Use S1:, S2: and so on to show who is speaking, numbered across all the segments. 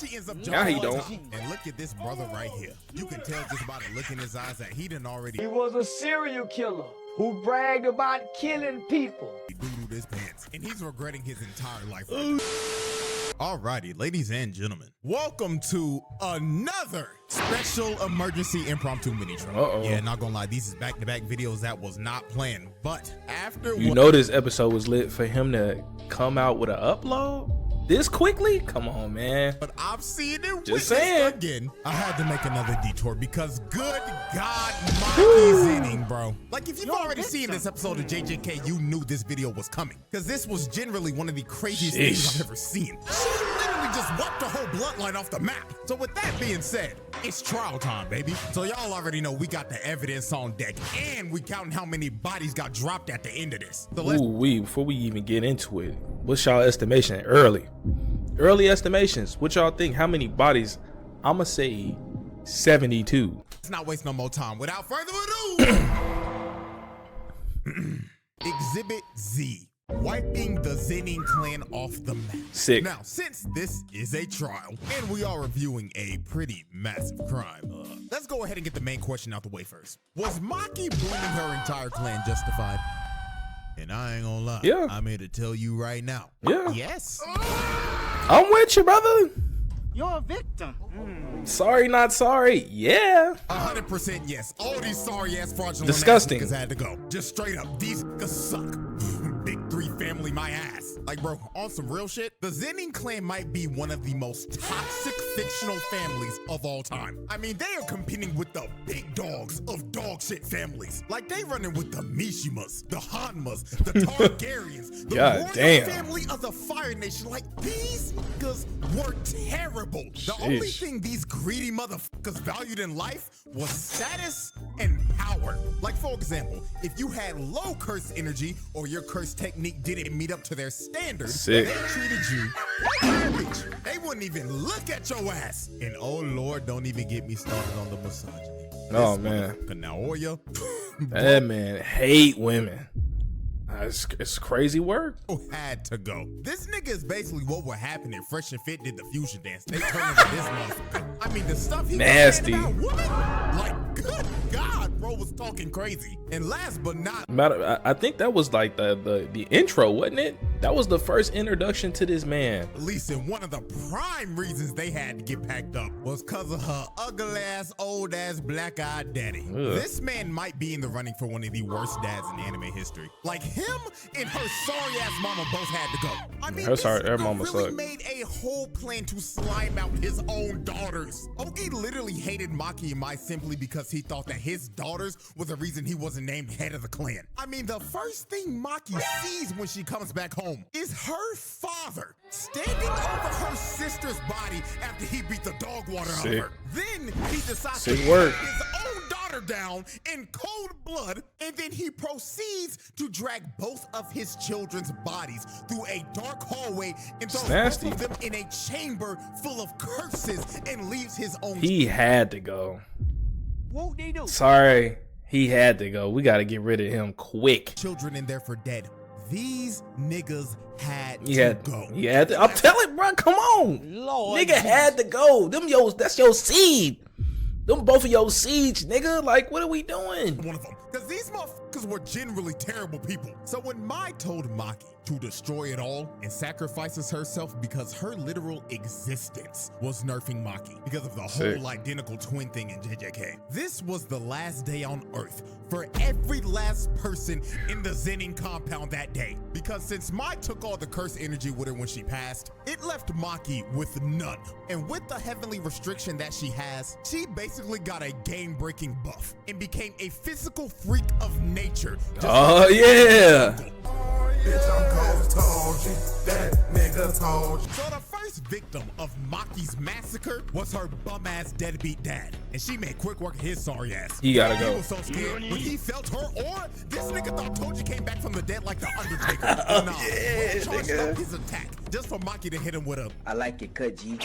S1: she ends up jumping.
S2: Now he don't.
S1: And look at this brother right here. You can tell just by the look in his eyes that he didn't already.
S3: He was a serial killer who bragged about killing people.
S1: He doodled his pants, and he's regretting his entire life. Alrighty, ladies and gentlemen, welcome to another special emergency impromptu mini trial. Yeah, not gonna lie, these is back-to-back videos that was not planned, but after
S2: you know this episode was lit for him to come out with an upload this quickly. Come on, man.
S1: But I've seen it
S2: just saying
S1: again. I had to make another detour because good God, MAKI ZENIN, bro. Like if you've already seen this episode of JJK, you knew this video was coming because this was generally one of the craziest things I've ever seen. She literally just wiped the whole bloodline off the map. So with that being said, it's trial time, baby. So y'all already know we got the evidence on deck and we counting how many bodies got dropped at the end of this. So
S2: before we even get into it, what's y'all estimation early estimations? What y'all think? How many bodies? I'ma say 72.
S1: Let's not waste no more time. Without further ado, Exhibit Z. Wiping the Zenin clan off the map.
S2: Sick.
S1: Now, since this is a trial and we are reviewing a pretty massive crime, let's go ahead and get the main question out the way first. Was MAKI blaming her entire clan justified? And I ain't gonna lie,
S2: yeah,
S1: I'm here to tell you right now.
S2: Yeah.
S1: Yes.
S2: I'm with you, brother.
S4: You're a victim.
S2: Sorry, not sorry. Yeah.
S1: 100% yes. All these sorry ass fraudulent
S2: disgusting
S1: niggas had to go. Just straight up, these niggas suck. Big three family, my ass. Like, bro, on some real shit, the Zenin clan might be one of the most toxic fictional families of all time. I mean, they are competing with the big dogs of dog shit families. Like, they running with the Mishimas, the Hanmas, the Targaryens, the royal family of the Fire Nation. Like, these niggas were terrible. The only thing these greedy motherfuckers valued in life was status and power. Like, for example, if you had low curse energy or your curse technique didn't meet up to their standards, they treated you like garbage. They wouldn't even look at your ass. And oh Lord, don't even get me started on the misogyny.
S2: Oh man,
S1: naoya.
S2: That man hate women. It's crazy work.
S1: Had to go. This nigga is basically what would happen if Fresh and Fit did the fusion dance. They turned into this motherfucker. I mean, the stuff he
S2: nasty.
S1: Was saying about women, like, good God, bro was talking crazy. And last but not,
S2: I think that was like the intro, wasn't it? That was the first introduction to this man.
S1: Listen, one of the prime reasons they had to get packed up was because of her ugly ass, old ass, black-eyed daddy. Ugh. This man might be in the running for one of the worst dads in anime history. Like, him and her sorry ass mama both had to go. I mean, her mama really made a whole plan to slime out his own daughters. Ogi literally hated MAKI and Mai simply because he thought that his daughters was the reason he wasn't named head of the clan. I mean, the first thing MAKI sees when she comes back home is her father standing over her sister's body after he beat the dog water out of her. Then he decides to put his own daughter down in cold blood, and then he proceeds to drag both of his children's bodies through a dark hallway and throws both of them in a chamber full of curses and leaves his own.
S2: He had to go.
S4: Won't they do?
S2: Sorry, he had to go. We got to get rid of him quick.
S1: Children in there for dead. These niggas had to go.
S2: Yeah, I'm telling, bro. Come on, Lord, nigga had to go. That's your seed. Them both of your seeds, nigga. Like, what are we doing?
S1: One of them, because these motherfuckers were generally terrible people. So when Mai told MAKI to destroy it all and sacrifices herself because her literal existence was nerfing MAKI because of the whole identical twin thing in JJK. This was the last day on Earth for every last person in the Zenin compound that day. Because since Mai took all the curse energy with her when she passed, it left MAKI with none. And with the heavenly restriction that she has, she basically got a game-breaking buff and became a physical freak of nature.
S2: Oh yeah.
S1: Bitch, I'm cold toji. That nigga told you. So the first victim of MAKI's massacre was her bum-ass deadbeat dad. And she made quick work of his sorry ass.
S2: He gotta go.
S1: He was so scared when he felt her aura, this nigga thought Toji came back from the dead like the Undertaker. Charged up his attack just for MAKI to hit him with a
S4: I like it, cut G.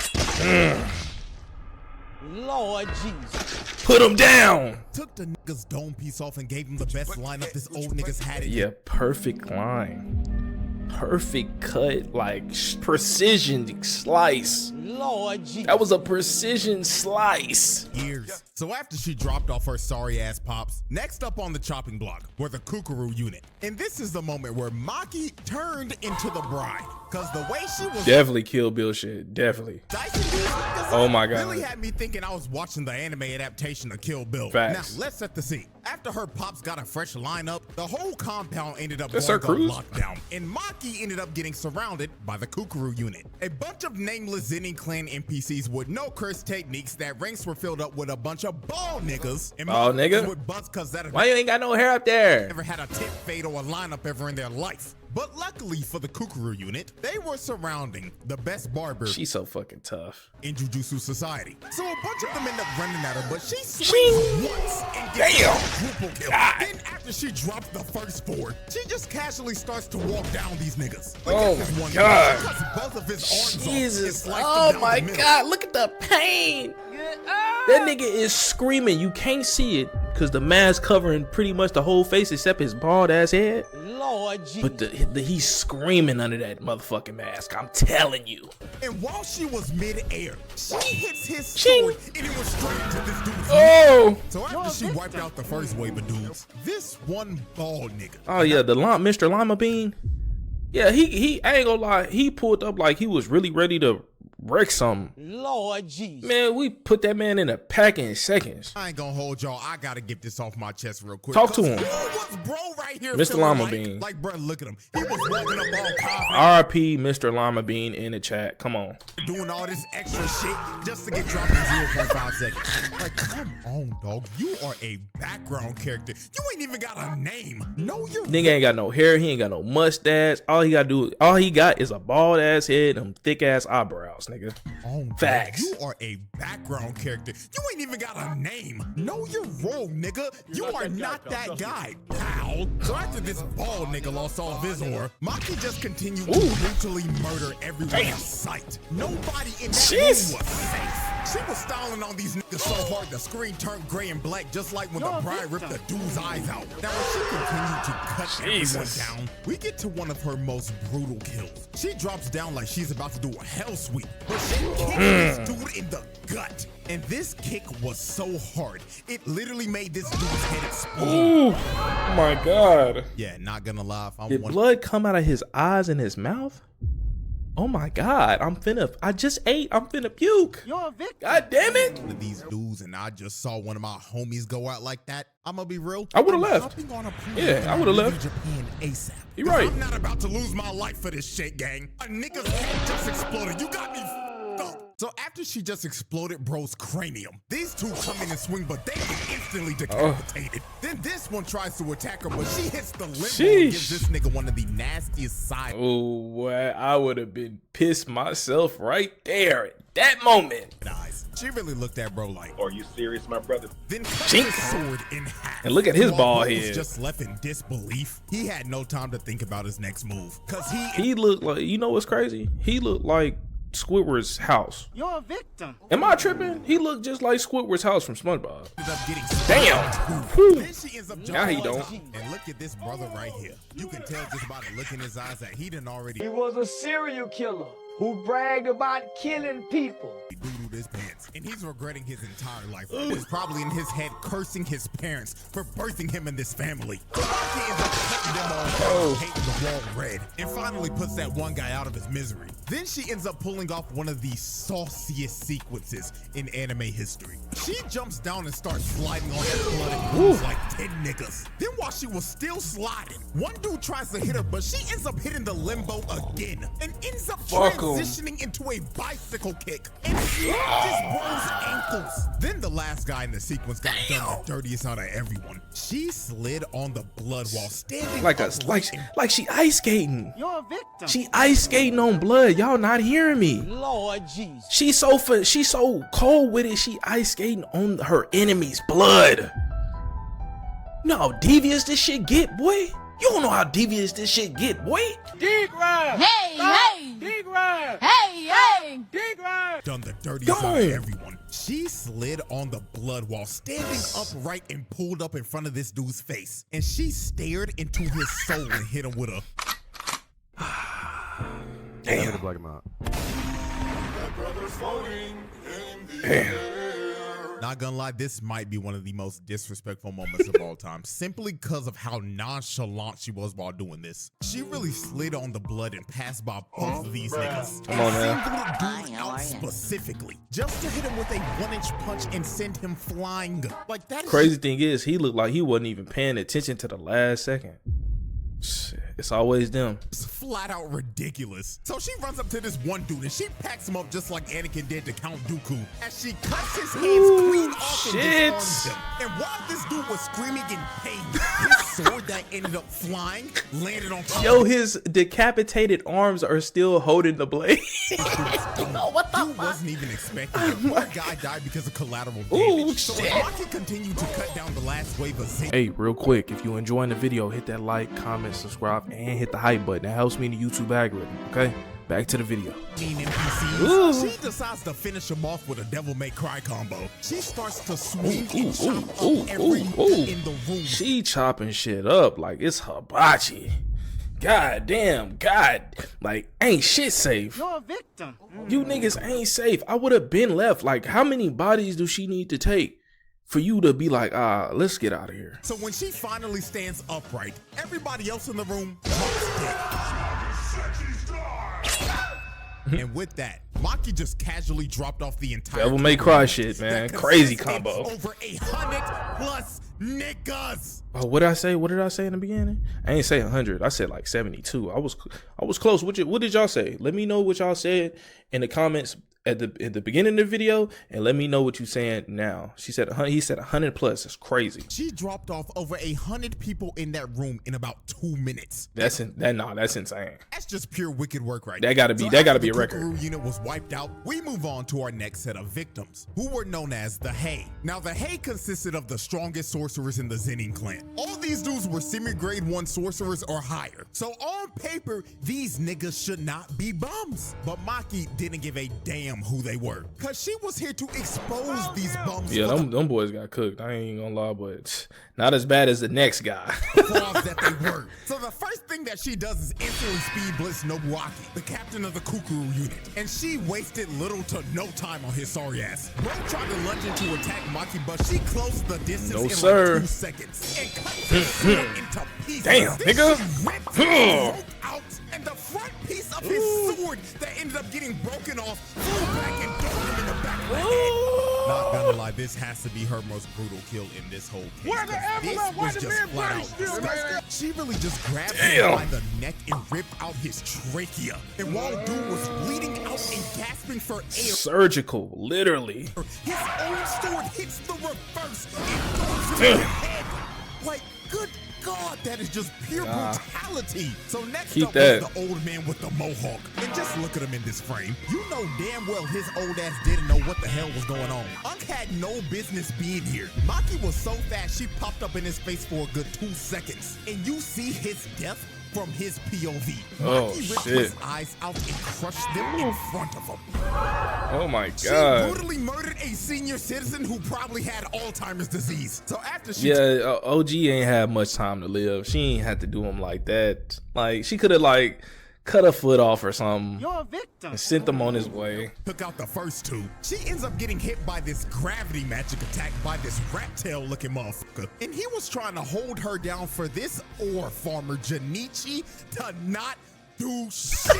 S4: Lord Jesus.
S2: Put him down.
S1: Took the nigga's dome piece off and gave him the best lineup this old nigga's had it.
S2: Yeah, perfect line. Perfect cut, like precision slice.
S4: Lord Jesus.
S2: That was a precision slice.
S1: Years. So after she dropped off her sorry ass pops, next up on the chopping block were the kukuru unit. And this is the moment where Maki turned into the bride. Cause the way she was
S2: Definitely Kill Bill shit. Definitely. Oh my God.
S1: Really had me thinking I was watching the anime adaptation of Kill Bill.
S2: Facts.
S1: Now let's set the scene. After her pops got a fresh lineup, the whole compound ended up
S2: That's
S1: going
S2: her
S1: on
S2: cruise?
S1: lockdown, and Maki ended up getting surrounded by the kukuru unit. A bunch of nameless Zenin clan NPCs with no curse techniques. That ranks were filled up with a bunch of bald niggas. And
S2: Bald nigga?
S1: with butts cause that
S2: Why you ain't got no hair up there?
S1: never had a tip fade or a lineup ever in their life. But luckily for the kukuru unit, they were surrounding the best barber
S2: She's so fucking tough.
S1: in Jujutsu society. So a bunch of them end up running at her, but she swings once and gets a triple kill. Then after she drops the first four, she just casually starts to walk down these niggas. Like,
S2: Oh
S1: this
S2: my
S1: one
S2: God.
S1: She cuts both of his arms off and
S2: Jesus.
S1: sliced
S2: Oh
S1: them down
S2: my
S1: the middle.
S2: God. Look at the pain. That nigga is screaming. You can't see it because the mask covering pretty much the whole face except his bald ass head.
S4: Lord Jesus.
S2: But he's screaming under that motherfucking mask. I'm telling you.
S1: And while she was mid-air, she hits his
S2: Ching.
S1: sword and it was straight to this dude's
S2: Oh.
S1: So after she wiped out the first wave of dudes, this one bald nigga.
S2: Oh yeah, Mr. Lima Bean. Yeah, he I ain't gonna lie. He pulled up like he was really ready to wreck something.
S4: Lord Jesus.
S2: Man, we put that man in a pack in seconds.
S1: I ain't gonna hold y'all. I gotta get this off my chest real quick.
S2: Talk to
S1: 'Cause
S2: him.
S1: who was bro right here
S2: Mr.
S1: feeling
S2: Lima
S1: like,
S2: Bean.
S1: Like, bro, look at him. He was walking up all confident,
S2: R.I.P. Mr. Lima Bean in the chat. Come on.
S1: doing all this extra shit just to get dropped in 0.5 seconds. Like, come on, dog. You are a background character. You ain't even got a name. No, you're
S2: Nigga ain't got no hair. He ain't got no mustache. All he got is a bald ass head and them thick ass eyebrows, nigga.
S1: on.
S2: Facts.
S1: You are a background character. You ain't even got a name. Know your role, nigga. You are not that guy, pal. So after this bald nigga lost all of his aura, Maki just continued to brutally murder everyone in sight. Nobody in that room was safe. She was styling on these niggas so hard the screen turned gray and black, just like when the bride ripped the dude's eyes out. Now when she continued to cut everyone down, we get to one of her most brutal kills. She drops down like she's about to do a hell sweep, but she kicks this dude in the gut. And this kick was so hard, it literally made this dude's head explode.
S2: Ooh, oh my God.
S1: Yeah, not gonna lie. If I'm
S2: Did
S1: one
S2: blood come out of his eyes and his mouth? Oh my God, I just ate, I'm finna puke.
S4: You're a victim.
S2: God damn it.
S1: of these dudes and I just saw one of my homies go out like that, I'm gonna be real.
S2: I would've
S1: I'm
S2: left.
S1: hopping on a plane
S2: Yeah,
S1: and
S2: I would've
S1: leaving
S2: left.
S1: Japan ASAP.
S2: You
S1: 'Cause
S2: right.
S1: I'm not about to lose my life for this shit, gang. A nigga's head just exploded. You got me fucked up. So after she just exploded bro's cranium, these two come in and swing, but they get instantly decapitated. Then this one tries to attack her, but she hits the limbo and gives this nigga one of the nastiest side.
S2: Oh, boy, I would have been pissed myself right there at that moment.
S1: eyes. She really looked at bro like,
S5: Are you serious, my brother?
S1: then cut
S2: Chink.
S1: his sword in half.
S2: And look at his
S1: While
S2: bald
S1: bro was
S2: head.
S1: just left in disbelief. He had no time to think about his next move, cause
S2: He looked like, you know what's crazy? He looked like Squidward's house.
S4: You're a victim.
S2: Am I tripping? He looked just like Squidward's house from SpongeBob.
S1: ended up getting
S2: Damn.
S1: Then she ends up
S2: Now he
S1: jumping on
S2: don't.
S1: top. And look at this brother right here. You can tell just by the look in his eyes that he done already
S3: He was a serial killer who bragged about killing people.
S1: doodled his pants. And he's regretting his entire life. He was probably in his head cursing his parents for birthing him in this family. So Maki ends up cutting them all down, painting the wall red, and finally puts that one guy out of his misery. Then she ends up pulling off one of the sauciest sequences in anime history. She jumps down and starts sliding on that blood and moves like 10 niggas. Then while she was still sliding, one dude tries to hit her, but she ends up hitting the limbo again and ends up
S2: Fuck 'em.
S1: transitioning into a bicycle kick and snapped his bro's ankles. Then the last guy in the sequence got done the dirtiest out of everyone. She slid on the blood while standing
S2: Like she ice skating.
S4: You're a victim.
S2: She ice skating on blood. Y'all not hearing me.
S4: Lord Jesus.
S2: She's so cold with it. She ice skating on her enemy's blood. You know how devious this shit get, boy? You don't know how devious this shit get, boy.
S4: D-Grind.
S6: Hey, hey!
S4: D-Grind.
S6: Hey, hey!
S4: D-Grind.
S1: done the dirtiest
S2: Come
S1: out of
S2: on.
S1: everyone. She slid on the blood while standing upright and pulled up in front of this dude's face. And she stared into his soul and hit him with a
S2: Damn.
S7: Black him out.
S1: Not gonna lie, this might be one of the most disrespectful moments of all time, simply because of how nonchalant she was while doing this. She really slid on the blood and passed by both of these niggas.
S2: Come on, man.
S1: Singled dude out specifically, just to hit him with a 1-inch punch and send him flying. Like that is
S2: Crazy thing is, he looked like he wasn't even paying attention to the last second. Shit, it's always them.
S1: It's flat out ridiculous. So she runs up to this one dude and she packs him up just like Anakin did to Count Dooku as she cuts his hands clean off and disarms him. And while this dude was screaming in pain, his sword that ended up flying landed on top.
S2: Yo, his decapitated arms are still holding the blade.
S1: What the fuck? Wasn't even expecting it. Poor guy died because of collateral damage. So MAKI continued to cut down the last wave of Zen.
S2: Hey, real quick, if you're enjoying the video, hit that like, comment, subscribe, and hit the hype button. That helps me in the YouTube algorithm, okay? Back to the video.
S1: NPCs. She decides to finish him off with a Devil May Cry combo. She starts to swing and chop up every nigga in the room.
S2: She chopping shit up like it's hibachi. God damn, God. Like, ain't shit safe.
S4: You're a victim.
S2: You niggas ain't safe. I would have been left. Like, how many bodies do she need to take for you to be like, let's get out of here?
S1: So when she finally stands upright, everybody else in the room drops dead. And with that, MAKI just casually dropped off the entire
S2: Devil May Cry shit, man. Crazy combo.
S1: Over 100+ niggas.
S2: Oh, what did I say? What did I say in the beginning? I ain't say 100. I said like 72. I was close. What did y'all say? Let me know what y'all said in the comments at the beginning of the video, and let me know what you saying now. He said 100+. That's crazy.
S1: She dropped off over 100 people in that room in about 2 minutes.
S2: That's insane.
S1: That's just pure wicked work right
S2: there. That gotta be a record.
S1: The kukuru unit was wiped out. We move on to our next set of victims, who were known as the Hei. Now the Hei consisted of the strongest sorcerers in the Zenin clan. All these dudes were semi-grade 1 sorcerers or higher. So on paper, these niggas should not be bums. But MAKI didn't give a damn who they were, cause she was here to expose these bums.
S2: Yeah, them boys got cooked. I ain't gonna lie, but not as bad as the next guy.
S1: That they were. So the first thing that she does is instantly speed blitz Nobuaki, the captain of the Kukuru unit, and she wasted little to no time on his sorry ass. Bro tried to lunge in to attack MAKI, but she closed the distance in like 2 seconds and cut his sword into pieces.
S2: Damn, nigga.
S1: She ripped his rope out, and the front piece of his sword that ended up getting broken off flew back and threw him in the back of the head. Not gonna lie, this has to be her most brutal kill in this whole case. This was just flat out disgusting. She really just grabbed him by the neck and ripped out his trachea. And while dude was bleeding out and gasping for air,
S2: surgical, literally.
S1: His own sword hits the reverse and goes in the head. Like, good God, that is just pure brutality. So next up was the old man with the mohawk. And just look at him in this frame. You know damn well his old ass didn't know what the hell was going on. Unk had no business being here. MAKI was so fast she popped up in his face for a good 2 seconds. And you see his death from his POV. MAKI ripped his eyes out and crushed them in front of him.
S2: Oh my God.
S1: She brutally murdered a senior citizen who probably had Alzheimer's disease. So after she
S2: OG ain't had much time to live. She ain't had to do him like that. Like, she could have like cut a foot off or something.
S4: You're a victim.
S2: And sent him on his way.
S1: Took out the first 2. She ends up getting hit by this gravity magic attack by this rat tail looking motherfucker. And he was trying to hold her down for this ore farmer Junichi to not do shit.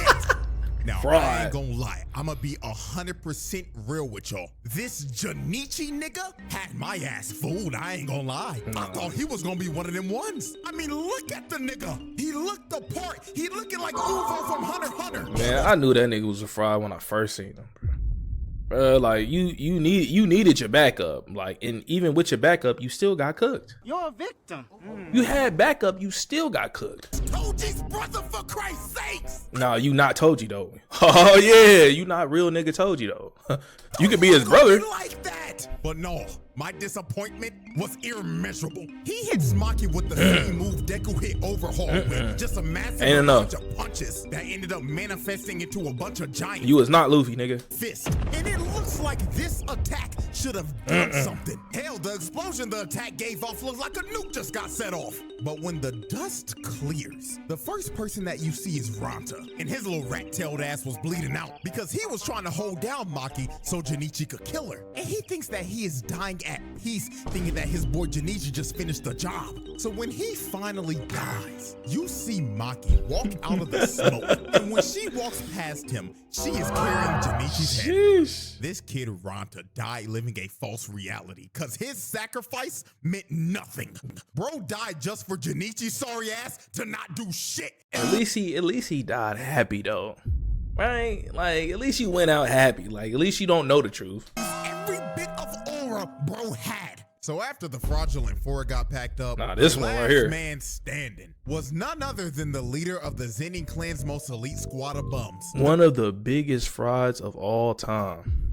S1: Now, I ain't gonna lie, I'ma be 100% real with y'all. This Junichi nigga had my ass fooled, I ain't gonna lie. I thought he was gonna be one of them ones. I mean, look at the nigga. He looked the part. He looking like Uvo from Hunter x Hunter.
S2: Man, I knew that nigga was a fraud when I first seen him, bro. Like, you needed your backup. Like, and even with your backup, you still got cooked.
S4: You're a victim.
S2: You had backup, you still got cooked.
S1: Toji's brother, for Christ's sakes.
S2: Nah, you not Toji though. Oh yeah, you not real nigga Toji though. You could be his brother.
S1: Like that. But no, my disappointment was immeasurable. He hits MAKI with the same move Deku hit Overhaul with, just a massive bunch of punches that ended up manifesting into a bunch of giant.
S2: You was not Luffy, nigga.
S1: Fist. And it looks like this attack should have done something. Hell, the explosion the attack gave off looked like a nuke just got set off. But when the dust clears, the first person that you see is Ranta, and his little rat-tailed ass was bleeding out because he was trying to hold down Maki so Junichi could kill her. And he thinks that he is dying at peace, thinking that his boy Junichi just finished the job. So when he finally dies, you see Maki walk out of the smoke, and when she walks past him, she is carrying Junichi's head. This kid Ranta died living a false reality because his sacrifice meant nothing. Bro died just for Junichi's sorry ass to not do shit.
S2: At least he died happy though, right? Like at least you went out happy. Like at least you don't know the truth.
S1: Every bit of aura bro had. So after the fraudulent four got packed up,
S2: this
S1: the
S2: one
S1: last
S2: right here
S1: man standing was none other than the leader of the Zenin clan's most elite squad of bums.
S2: One of the biggest frauds of all time.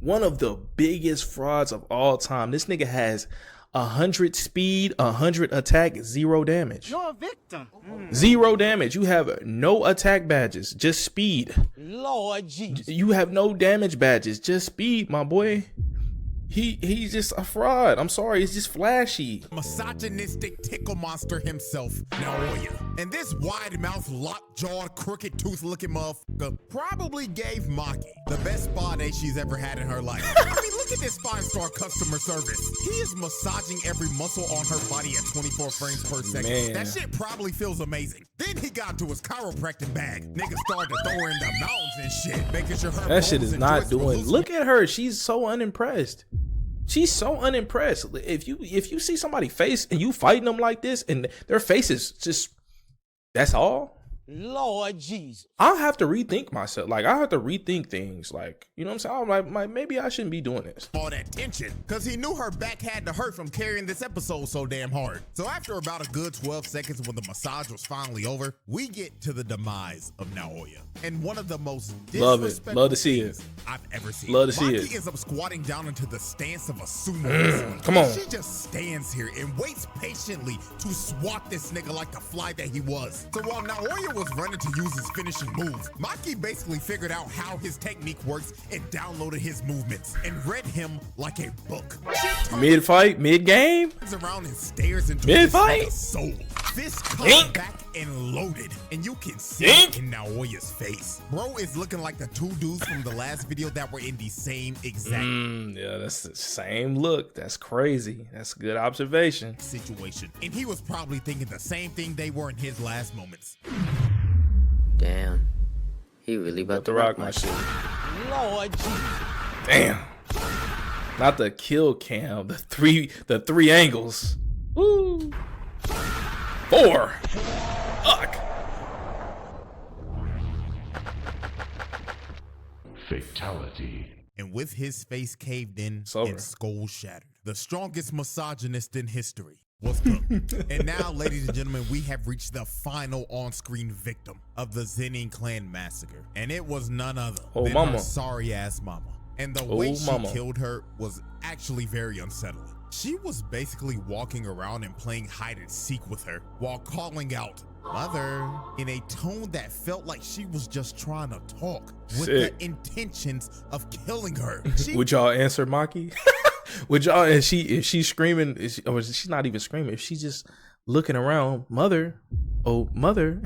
S2: One of the biggest frauds of all time. This nigga has 100 speed, 100 attack, 0 damage.
S4: You're a victim.
S2: 0 damage. You have no attack badges, just speed.
S4: Lord Jesus.
S2: You have no damage badges, just speed, my boy. He's just a fraud. I'm sorry, it's just flashy.
S1: Misogynistic tickle monster himself, Naoya. And this wide-mouthed, lockjawed, crooked tooth looking motherfucker probably gave Maki the best spa day she's ever had in her life. I mean, look at this 5-star customer service. He is massaging every muscle on her body at 24 frames per second.
S2: Man.
S1: That shit probably feels amazing. Then he got into his chiropractic bag. Niggas started to throw her in the mountains and shit, making sure her
S2: That shit
S1: bones
S2: is
S1: and
S2: not
S1: joints were
S2: doing.
S1: loose.
S2: Look at her. She's so unimpressed. She's so unimpressed. If you see somebody face and you fighting them like this and their face is just, that's all.
S4: Lord Jesus.
S2: I'll have to rethink myself. Like I have to rethink things. Like, you know what I'm saying? I'm like maybe I shouldn't be doing this.
S1: All that tension, because he knew her back had to hurt from carrying this episode so damn hard. So after about a good 12 seconds when the massage was finally over, we get to the demise of Naoya. And one of the most
S2: Love it.
S1: disrespectful
S2: Love to see it.
S1: things I've ever seen.
S2: Love to see
S1: Maki
S2: it.
S1: ends up squatting down into the stance of a sumo wrestler.
S2: Come on.
S1: She just stands here and waits patiently to swat this nigga like the fly that he was. So while Naoya was running to use his finishing move, Maki basically figured out how his technique works and downloaded his movements and read him like a book.
S2: Mid fight, mid game.
S1: Around and stares into
S2: Mid
S1: his
S2: fight.
S1: soul. Fist cocked
S2: Ink.
S1: back and loaded, and you can see
S2: Ink.
S1: it in Naoya's face. Bro is looking like the two dudes from the last video that were in the same exact
S2: Yeah, that's the same look. That's crazy. That's a good observation.
S1: situation, and he was probably thinking the same thing they were in his last moments.
S5: Damn. He really about
S2: To rock my shit.
S4: Lord Jesus.
S2: Damn. Not the kill cam. The three angles. Woo. 4. Fuck.
S6: Fatality.
S1: And with his face caved in
S2: over.
S1: and skull shattered, the strongest misogynist in history was cooked. And now, ladies and gentlemen, we have reached the final on-screen victim of the Zenin clan massacre. And it was none other than
S2: mama.
S1: her sorry-ass mama. And the way she
S2: mama.
S1: killed her was actually very unsettling. She was basically walking around and playing hide and seek with her while calling out, "Mother," in a tone that felt like she was just trying to talk with
S2: Sick.
S1: the intentions of killing her.
S2: Would y'all answer Maki? Would y'all? Is she screaming? Or is she not even screaming? If she's just looking around, "Mother, oh mother,"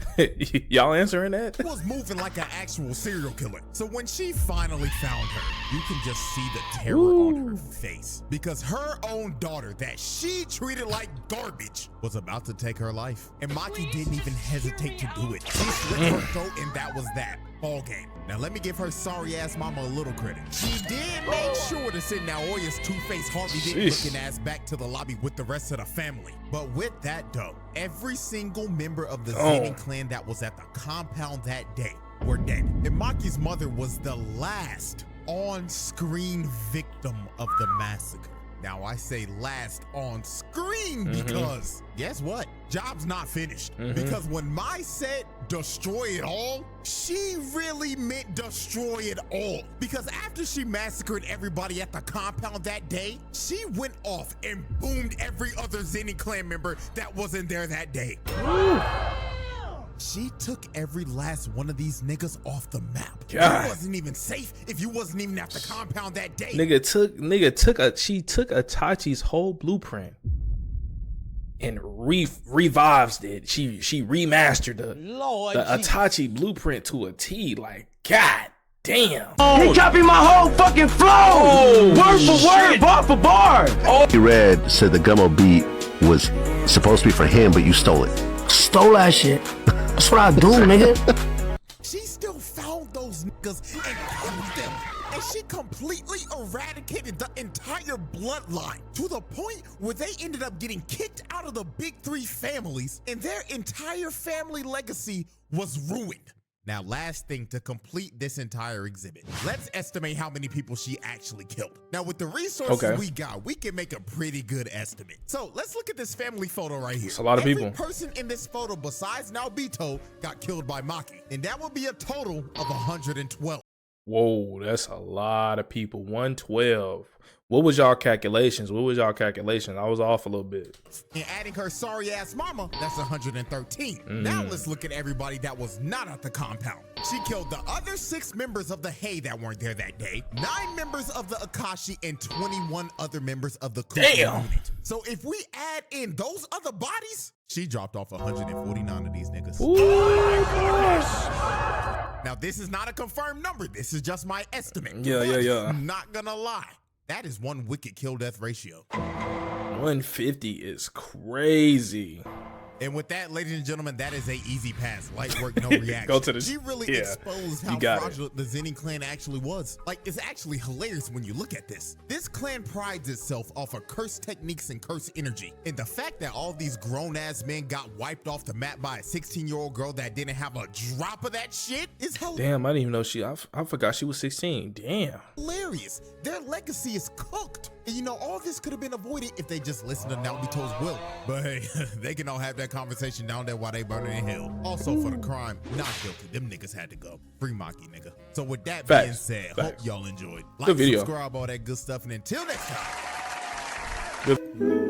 S2: y'all answering that?
S1: was moving like an actual serial killer. So when she finally found her, you can just see the terror on her face, because her own daughter that she treated like garbage was about to take her life. And Maki didn't even hesitate to do it. She slit her throat, and that was that. Ball game. Now let me give her sorry ass mama a little credit. She did make sure to send Naoya's two-faced Harvey Dent looking ass back to the lobby with the rest of the family. But with that though, every single member of the Zenin clan that was at the compound that day were dead. And Maki's mother was the last on-screen victim of the massacre. Now I say last on screen because guess what? Job's not finished. Because when Mai said destroy it all, she really meant destroy it all. Because after she massacred everybody at the compound that day, she went off and boomed every other Zenin clan member that wasn't there that day. She took every last one of these niggas off the map.
S2: God.
S1: It wasn't even safe if you wasn't even at the compound that day.
S2: She took Itachi's whole blueprint and revives it. She remastered the Itachi blueprint to a T. Like, God damn.
S3: He copied my whole fucking flow. Word for word, bar for bar.
S7: Red said the Gummo beat was supposed to be for him, but you stole it.
S3: Stole that shit. That's what I do, nigga.
S1: She still found those niggas and killed them. And she completely eradicated the entire bloodline to the point where they ended up getting kicked out of the big three families and their entire family legacy was ruined. Now, last thing to complete this entire exhibit, let's estimate how many people she actually killed. Now, with the resources we got, we can make a pretty good estimate. So let's look at this family photo right here.
S2: It's a lot of people.
S1: Every person in this photo besides Naobito got killed by Maki, and that would be a total of 112.
S2: Whoa, that's a lot of people. 112. What was y'all calculations? I was off a little bit.
S1: And adding her sorry ass mama, that's 113. Now let's look at everybody that was not at the compound. She killed the other 6 members of the Hei that weren't there that day, 9 members of the Akashi, and 21 other members of the Kukuru unit. So if we add in those other bodies, she dropped off 149 of these niggas.
S2: Ooh,
S1: now this is not a confirmed number. This is just my estimate.
S2: Yeah.
S1: I'm not gonna lie. That is one wicked kill death ratio.
S2: 150 is crazy.
S1: And with that, ladies and gentlemen, that is a easy pass. Light work, no reaction.
S2: Go to the.
S1: She really exposed how fraudulent the Zenin clan actually was. Like, it's actually hilarious when you look at this. This clan prides itself off of curse techniques and curse energy. And the fact that all these grown-ass men got wiped off the map by a 16-year-old girl that didn't have a drop of that shit is hilarious.
S2: Damn, I didn't even know I forgot she was 16. Damn.
S1: Hilarious. Their legacy is cooked. And you know, all this could have been avoided if they just listened to Naobito's will. But hey, they can all have that conversation down there while they burning in hell. Also, for the crime, not guilty. Them niggas had to go. Free Maki, nigga. So with that being said, hope y'all enjoyed. Like, subscribe, all that good stuff. And until next time.